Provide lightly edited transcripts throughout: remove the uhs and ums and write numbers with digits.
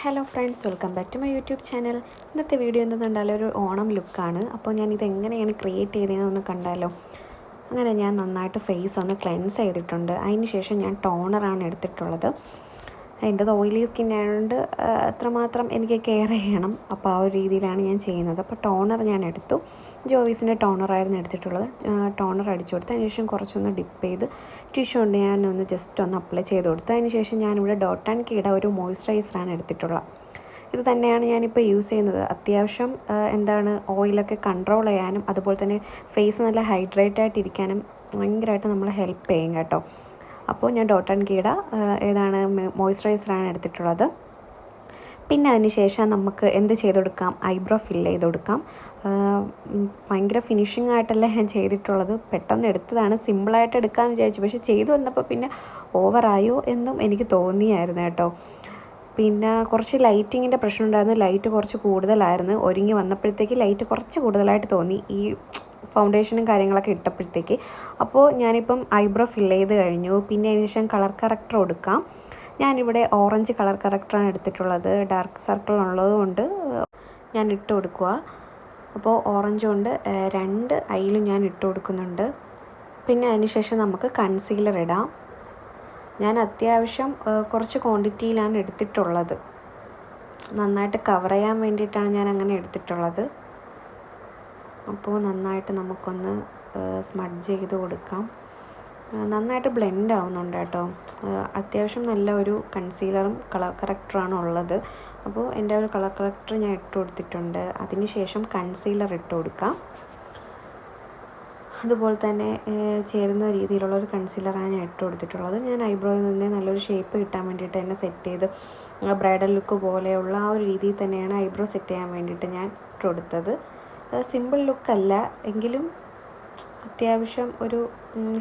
Hello friends, welcome back to my YouTube channel. ഇന്നത്തെ video എന്തെന്നുണ്ടായാലും ഒരു ഓണം ലുക്കാണ്. അപ്പോൾ ഞാൻ ഇതെങ്ങനെയാണ് ക്രിയേറ്റ് ചെയ്തതെന്നൊന്ന് കണ്ടാലോ. അങ്ങനെ ഞാൻ നന്നായിട്ട് ഫേസ് ഒന്ന് ക്ലെൻസ് ചെയ്തിട്ടുണ്ട്. അതിന് ശേഷം ഞാൻ ടോണറാണ് എടുത്തിട്ടുള്ളത്. എൻ്റെത് ഓയിലി സ്കിൻ ആയതുകൊണ്ട് അത്രമാത്രം എനിക്ക് കെയർ ചെയ്യണം. അപ്പോൾ ആ ഒരു രീതിയിലാണ് ഞാൻ ചെയ്യുന്നത്. അപ്പോൾ ടോണർ ഞാൻ എടുത്തു. ജോവീസിൻ്റെ ടോണറായിരുന്നു എടുത്തിട്ടുള്ളത്. ടോണർ അടിച്ചു കൊടുത്തു. അതിന് ശേഷം കുറച്ചൊന്ന് ഡിപ്പ് ചെയ്ത് ടിഷ്യൂ കൊണ്ട് ഞാനൊന്ന് ജസ്റ്റ് ഒന്ന് അപ്ലൈ ചെയ്ത് കൊടുത്തു. അതിന് ശേഷം ഞാനിവിടെ ഡോട്ട് ആൻഡ് കീയുടെ ഒരു മോയ്സ്ചറൈസറാണ് എടുത്തിട്ടുള്ളത്. ഇത് തന്നെയാണ് ഞാനിപ്പോൾ യൂസ് ചെയ്യുന്നത്. അത്യാവശ്യം ഓയിലൊക്കെ കൺട്രോൾ ചെയ്യാനും അതുപോലെ തന്നെ ഫേസ് നല്ല ഹൈഡ്രേറ്റ് ആയിട്ടിരിക്കാനും ഭയങ്കരമായിട്ട് നമ്മളെ ഹെൽപ്പ് ചെയ്യും കേട്ടോ. അപ്പോൾ ഞാൻ ഡോട്ട് ആൻഡ് കീയുടെ മോയ്സ്ചറൈസറാണ് എടുത്തിട്ടുള്ളത്. പിന്നെ അതിന് ശേഷം നമുക്ക് എന്ത് ചെയ്ത് കൊടുക്കാം, ഐബ്രോ ഫില്ല് ചെയ്ത് കൊടുക്കാം. ഭയങ്കര ഫിനിഷിംഗ് ആയിട്ടല്ല ഞാൻ ചെയ്തിട്ടുള്ളത്. പെട്ടെന്ന് എടുത്തതാണ്, സിമ്പിളായിട്ട് എടുക്കാമെന്ന് വിചാരിച്ചു. പക്ഷേ ചെയ്തു വന്നപ്പോൾ പിന്നെ ഓവറായോ എന്നും എനിക്ക് തോന്നിയായിരുന്നു കേട്ടോ. പിന്നെ കുറച്ച് ലൈറ്റിങ്ങിൻ്റെ പ്രശ്നം ഉണ്ടായിരുന്നു. ലൈറ്റ് കുറച്ച് കൂടുതലായിരുന്നു. ഒരുങ്ങി വന്നപ്പോഴത്തേക്ക് ലൈറ്റ് കുറച്ച് കൂടുതലായിട്ട് തോന്നി ഈ ഫൗണ്ടേഷനും കാര്യങ്ങളൊക്കെ ഇട്ടപ്പോഴത്തേക്ക്. അപ്പോൾ ഞാനിപ്പം ഐബ്രോ ഫില്ല് ചെയ്ത് കഴിഞ്ഞു. പിന്നെ അതിന് ശേഷം കളർ കറക്റ്റർ കൊടുക്കാം. ഞാനിവിടെ ഓറഞ്ച് കളർ കറക്റ്ററാണ് എടുത്തിട്ടുള്ളത്. ഡാർക്ക് സർക്കിൾ ഉള്ളതുകൊണ്ട് ഞാൻ ഇട്ട് കൊടുക്കുക. അപ്പോൾ ഓറഞ്ച് കൊണ്ട് 2 ഐയിലും ഞാൻ ഇട്ട് കൊടുക്കുന്നുണ്ട്. പിന്നെ അതിന് ശേഷം നമുക്ക് കൺസീലർ ഇടാം. ഞാൻ അത്യാവശ്യം കുറച്ച് ക്വാണ്ടിറ്റിയിലാണ് എടുത്തിട്ടുള്ളത്. നന്നായിട്ട് കവർ ചെയ്യാൻ വേണ്ടിയിട്ടാണ് ഞാൻ അങ്ങനെ എടുത്തിട്ടുള്ളത്. അപ്പോൾ നന്നായിട്ട് നമുക്കൊന്ന് സ്മഡ്ജ് ചെയ്ത് കൊടുക്കാം. നന്നായിട്ട് ബ്ലെൻഡ് ആവുന്നുണ്ട് കേട്ടോ. അത്യാവശ്യം നല്ല ഒരു കൺസീലറും കളർ കറക്റ്ററാണ് ഉള്ളത്. അപ്പോൾ എൻ്റെ ഒരു കളർ കറക്റ്റർ ഞാൻ ഇട്ട് കൊടുത്തിട്ടുണ്ട്. അതിന് ശേഷം കൺസീലർ ഇട്ട് കൊടുക്കാം. അതുപോലെ തന്നെ ചേരുന്ന രീതിയിലുള്ളൊരു കൺസീലറാണ് ഞാൻ ഇട്ട് കൊടുത്തിട്ടുള്ളത്. ഞാൻ ഐബ്രോയിൽ നിന്ന് നല്ലൊരു ഷേപ്പ് കിട്ടാൻ വേണ്ടിയിട്ട് തന്നെ സെറ്റ് ചെയ്ത് ബ്രൈഡൽ ലുക്ക് പോലെയുള്ള ആ ഒരു രീതിയിൽ തന്നെയാണ് ഐബ്രോ സെറ്റ് ചെയ്യാൻ വേണ്ടിയിട്ട് ഞാൻ ഇട്ട് കൊടുത്തത്. സിമ്പിൾ ലുക്കല്ല എങ്കിലും അത്യാവശ്യം ഒരു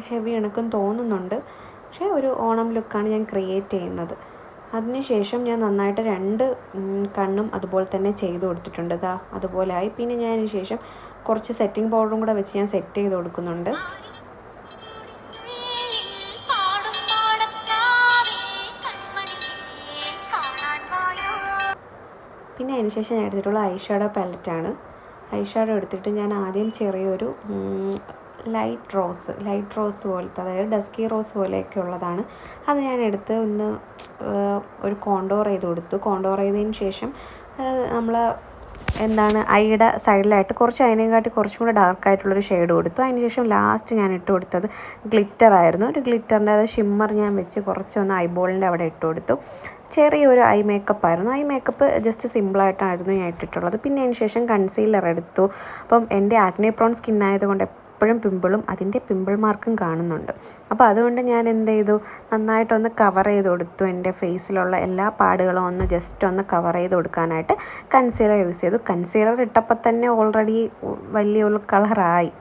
ഹെവി കണക്കും തോന്നുന്നുണ്ട്. പക്ഷേ ഒരു ഓണം ലുക്കാണ് ഞാൻ ക്രിയേറ്റ് ചെയ്യുന്നത്. അതിനുശേഷം ഞാൻ നന്നായിട്ട് 2 കണ്ണും അതുപോലെ തന്നെ ചെയ്ത് കൊടുത്തിട്ടുണ്ട്. അതുപോലെ ആയി. പിന്നെ ഞാൻ അതിന് ശേഷം കുറച്ച് സെറ്റിംഗ് പൗഡറും കൂടെ വെച്ച് ഞാൻ സെറ്റ് ചെയ്ത് കൊടുക്കുന്നുണ്ട്. പിന്നെ അതിന് ശേഷം ഞാൻ എടുത്തിട്ടുള്ള ഐഷാഡോ പാലറ്റാണ്. ഐഷാഡോ എടുത്തിട്ട് ഞാൻ ആദ്യം ചെറിയൊരു ലൈറ്റ് റോസ് പോലത്തെ, അതായത് ഡസ്കി റോസ് പോലെയൊക്കെ ഉള്ളതാണ്. അത് ഞാൻ എടുത്ത് ഒരു കോണ്ടോർ ചെയ്ത് കൊടുത്തു. കോണ്ടോർ ചെയ്തതിന് ശേഷം നമ്മൾ ഐയുടെ സൈഡിലായിട്ട് അതിനെക്കാട്ടി കുറച്ചും കൂടെ ഡാർക്കായിട്ടുള്ളൊരു ഷെയ്ഡ് കൊടുത്തു. അതിന് ശേഷം ലാസ്റ്റ് ഞാൻ ഇട്ട് കൊടുത്തത് ഗ്ലിറ്റർ ആയിരുന്നു. ഒരു ഗ്ലിറ്ററിൻ്റെ ഷിമ്മർ ഞാൻ വെച്ച് കുറച്ചൊന്ന് ഐബോളിൻ്റെ അവിടെ ഇട്ട് കൊടുത്തു. ചെറിയൊരു ഐ മേക്കപ്പ് ആയിരുന്നു. ഐ മേക്കപ്പ് ജസ്റ്റ് സിമ്പിളായിട്ടായിരുന്നു ഞാൻ ഇട്ടിട്ടുള്ളത്. പിന്നെ അതിന് ശേഷം കൺസീലർ എടുത്തു. അപ്പം എൻ്റെ ആക്നെ പ്രോൺ സ്കിൻ ആയതുകൊണ്ട് എപ്പോഴും പിമ്പിളും അതിൻ്റെ പിമ്പിൾ മാർക്കും കാണുന്നുണ്ട്. അപ്പോൾ അതുകൊണ്ട് ഞാൻ എന്ത് ചെയ്തു, നന്നായിട്ടൊന്ന് കവർ ചെയ്ത് കൊടുത്തു. എൻ്റെ ഫേസിലുള്ള എല്ലാ പാടുകളും ഒന്ന് ജസ്റ്റ് ഒന്ന് കവർ ചെയ്ത് കൊടുക്കാനായിട്ട് കൺസീലർ യൂസ് ചെയ്തു. കൺസീലർ ഇട്ടപ്പോൾ തന്നെ ഓൾറെഡി വലിയൊരു കളറായി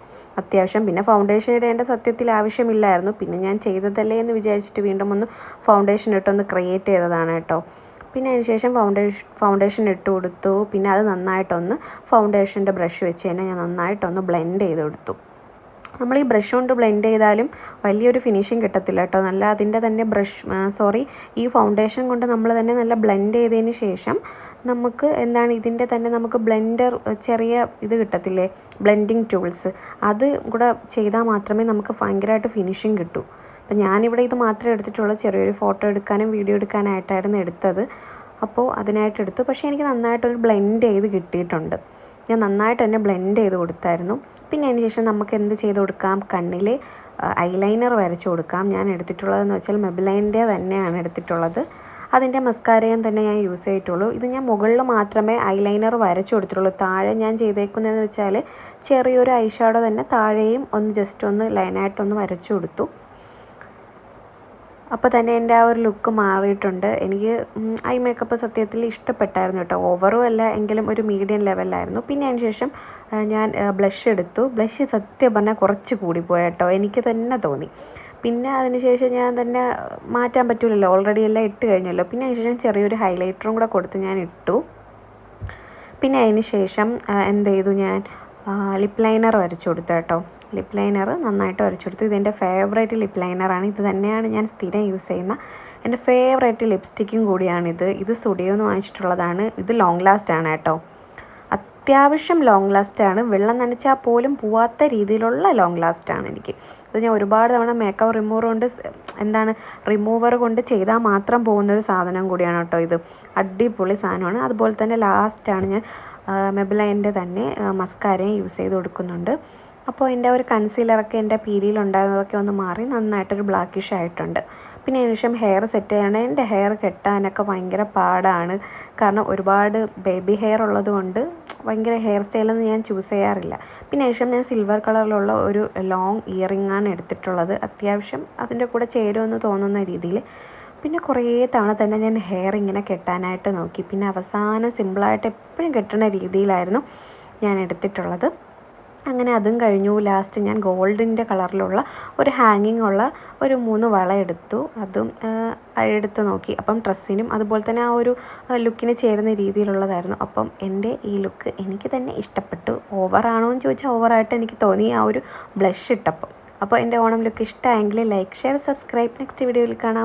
അത്യാവശ്യം. പിന്നെ ഫൗണ്ടേഷൻ ഇടേണ്ട സത്യത്തിൽ ആവശ്യമില്ലായിരുന്നു. പിന്നെ ഞാൻ ചെയ്തതല്ലേ എന്ന് വിചാരിച്ചിട്ട് വീണ്ടും ഒന്ന് ഫൗണ്ടേഷൻ ഇട്ടൊന്ന് ക്രിയേറ്റ് ചെയ്തതാണ് കേട്ടോ. പിന്നെ അതിന് ശേഷം ഫൗണ്ടേഷൻ ഇട്ട് കൊടുത്തു. പിന്നെ അത് നന്നായിട്ടൊന്ന് ഫൗണ്ടേഷൻ്റെ ബ്രഷ് വെച്ച് തന്നെ ഞാൻ നന്നായിട്ടൊന്ന് ബ്ലെൻഡ് ചെയ്ത് കൊടുത്തു. നമ്മൾ ഈ ബ്രഷ് കൊണ്ട് ബ്ലെൻഡ് ചെയ്താലും വലിയൊരു ഫിനിഷിങ് കിട്ടത്തില്ല കേട്ടോ. നല്ല അതിൻ്റെ തന്നെ ഈ ഫൗണ്ടേഷൻ കൊണ്ട് നമ്മൾ തന്നെ നല്ല ബ്ലെൻഡ് ചെയ്തതിന് ശേഷം നമുക്ക് ഇതിൻ്റെ തന്നെ നമുക്ക് ബ്ലെൻഡർ ചെറിയ ഇത് കിട്ടത്തില്ലേ, ബ്ലെൻഡിങ് ടൂൾസ്, അത് കൂടെ ചെയ്താൽ മാത്രമേ നമുക്ക് ഭയങ്കരമായിട്ട് ഫിനിഷിങ് കിട്ടൂ. അപ്പം ഞാനിവിടെ ഇത് മാത്രമേ എടുത്തിട്ടുള്ളൂ. ചെറിയൊരു ഫോട്ടോ എടുക്കാനും വീഡിയോ എടുക്കാനായിട്ടായിരുന്നു എടുത്തത്. അപ്പോൾ അതിനായിട്ട് എടുത്തു. പക്ഷേ എനിക്ക് നന്നായിട്ടൊരു ബ്ലെൻഡ് ചെയ്ത് കിട്ടിയിട്ടുണ്ട്. ഞാൻ നന്നായിട്ട് തന്നെ ബ്ലെൻഡ് ചെയ്ത് കൊടുത്തായിരുന്നു. പിന്നെ അതിന് ശേഷം നമുക്ക് എന്ത് ചെയ്ത് കൊടുക്കാം, കണ്ണിൽ ഐലൈനർ വരച്ച് കൊടുക്കാം. ഞാൻ എടുത്തിട്ടുള്ളതെന്ന് വെച്ചാൽ മെബിലൈൻ്റെ തന്നെയാണ് എടുത്തിട്ടുള്ളത്. അതിൻ്റെ മസ്കാരയും തന്നെ ഞാൻ യൂസ് ചെയ്തിട്ടുള്ളൂ. ഇത് ഞാൻ മുകളിൽ മാത്രമേ ഐലൈനർ വരച്ച് കൊടുത്തിട്ടുള്ളൂ. താഴെ ഞാൻ ചെയ്തേക്കുന്നതെന്ന് വെച്ചാൽ ചെറിയൊരു ഐഷാഡോ തന്നെ താഴെയും ജസ്റ്റ് ഒന്ന് ലൈനായിട്ടൊന്ന് വരച്ചു കൊടുത്തു. അപ്പോൾ തന്നെ എൻ്റെ ആ ഒരു ലുക്ക് മാറിയിട്ടുണ്ട്. എനിക്ക് ഐ മേക്കപ്പ് സത്യത്തിൽ ഇഷ്ടപ്പെട്ടായിരുന്നു കേട്ടോ. ഓവറും അല്ല എങ്കിലും ഒരു മീഡിയം ലെവലിലായിരുന്നു. പിന്നെ അതിന് ശേഷം ഞാൻ ബ്ലഷ് എടുത്തു. ബ്ലഷ് സത്യം പറഞ്ഞാൽ കുറച്ച് കൂടിപ്പോയി കേട്ടോ, എനിക്ക് തന്നെ തോന്നി. പിന്നെ അതിന് ശേഷം ഞാൻ തന്നെ മാറ്റാൻ പറ്റില്ലല്ലോ, ഓൾറെഡി എല്ലാം ഇട്ട് കഴിഞ്ഞല്ലോ. പിന്നെ അതിന് ശേഷം ചെറിയൊരു ഹൈലൈറ്ററും കൂടെ കൊടുത്ത് ഞാൻ ഇട്ടു. പിന്നെ അതിന് ശേഷം എന്ത് ചെയ്തു, ഞാൻ ലിപ്പ് ലൈനർ വരച്ചു കൊടുത്തു കേട്ടോ. ലിപ്പ് ലൈനർ നന്നായിട്ട് ഉരച്ചെടുത്തു. ഇതെൻ്റെ ഫേവറേറ്റ് ലിപ്പ് ലൈനറാണ്. ഇത് തന്നെയാണ് ഞാൻ സ്ഥിരം യൂസ് ചെയ്യുന്ന എൻ്റെ ഫേവറേറ്റ് ലിപ്സ്റ്റിക്കും കൂടിയാണിത്. ഇത് സ്റ്റുഡിയോന്ന് വാങ്ങിച്ചിട്ടുള്ളതാണ്. ഇത് ലോങ് ലാസ്റ്റ് ആണ് കേട്ടോ. അത്യാവശ്യം ലോങ് ലാസ്റ്റാണ്. വെള്ളം നനച്ചാൽ പോലും പോവാത്ത രീതിയിലുള്ള ലോങ് ലാസ്റ്റാണ് എനിക്ക്. അത് ഞാൻ ഒരുപാട് തവണ മേക്കപ്പ് റിമൂവർ കൊണ്ട് ചെയ്താൽ മാത്രം പോകുന്നൊരു സാധനം കൂടിയാണ് കേട്ടോ ഇത്. അടിപൊളി സാധനമാണ്. അതുപോലെ തന്നെ ലാസ്റ്റാണ് ഞാൻ മെബിലൈൻ്റെ തന്നെ മസ്കാരയും യൂസ് ചെയ്ത് കൊടുക്കുന്നുണ്ട്. അപ്പോൾ എൻ്റെ ഒരു കൺസീലറൊക്കെ എൻ്റെ പീലിയിലുണ്ടായിരുന്നതൊക്കെ ഒന്ന് മാറി നന്നായിട്ടൊരു ബ്ലാക്കിഷ് ആയിട്ടുണ്ട്. പിന്നെ അതിന് ശേഷം ഹെയർ സെറ്റ് ചെയ്യണം. എൻ്റെ ഹെയർ കെട്ടാനൊക്കെ ഭയങ്കര പാടാണ്. കാരണം ഒരുപാട് ബേബി ഹെയർ ഉള്ളത് കൊണ്ട് ഭയങ്കര ഹെയർ സ്റ്റൈലൊന്നും ഞാൻ ചൂസ് ചെയ്യാറില്ല. പിന്നെ ശേഷം ഞാൻ സിൽവർ കളറിലുള്ള ഒരു ലോങ് ഇയറിംഗാണ് എടുത്തിട്ടുള്ളത്. അത്യാവശ്യം അതിൻ്റെ കൂടെ ചേരുമെന്ന് തോന്നുന്ന രീതിയിൽ. പിന്നെ കുറേ തവണ തന്നെ ഞാൻ ഹെയർ ഇങ്ങനെ കെട്ടാനായിട്ട് നോക്കി. പിന്നെ അവസാനം സിമ്പിളായിട്ട് എപ്പോഴും കെട്ടുന്ന രീതിയിലായിരുന്നു ഞാൻ എടുത്തിട്ടുള്ളത്. അങ്ങനെ അതും കഴിഞ്ഞു. ലാസ്റ്റ് ഞാൻ ഗോൾഡിൻ്റെ കളറിലുള്ള ഒരു ഹാങ്ങിങ് ഉള്ള ഒരു 3 വള എടുത്തു. അതും എടുത്ത് നോക്കി. അപ്പം ഡ്രസ്സിനും അതുപോലെ തന്നെ ആ ഒരു ലുക്കിന് ചേരുന്ന രീതിയിലുള്ളതായിരുന്നു. അപ്പം എൻ്റെ ഈ ലുക്ക് എനിക്ക് തന്നെ ഇഷ്ടപ്പെട്ടു. ഓവറാണോ എന്ന് ചോദിച്ചാൽ ഓവറായിട്ട് എനിക്ക് തോന്നി ആ ഒരു ബ്ലഷ് ഇട്ടപ്പം. അപ്പോൾ എൻ്റെ ഓണം ലുക്ക് ഇഷ്ടമായെങ്കിൽ ലൈക്ക്, ഷെയർ, സബ്സ്ക്രൈബ്. നെക്സ്റ്റ് വീഡിയോയിൽ കാണാം.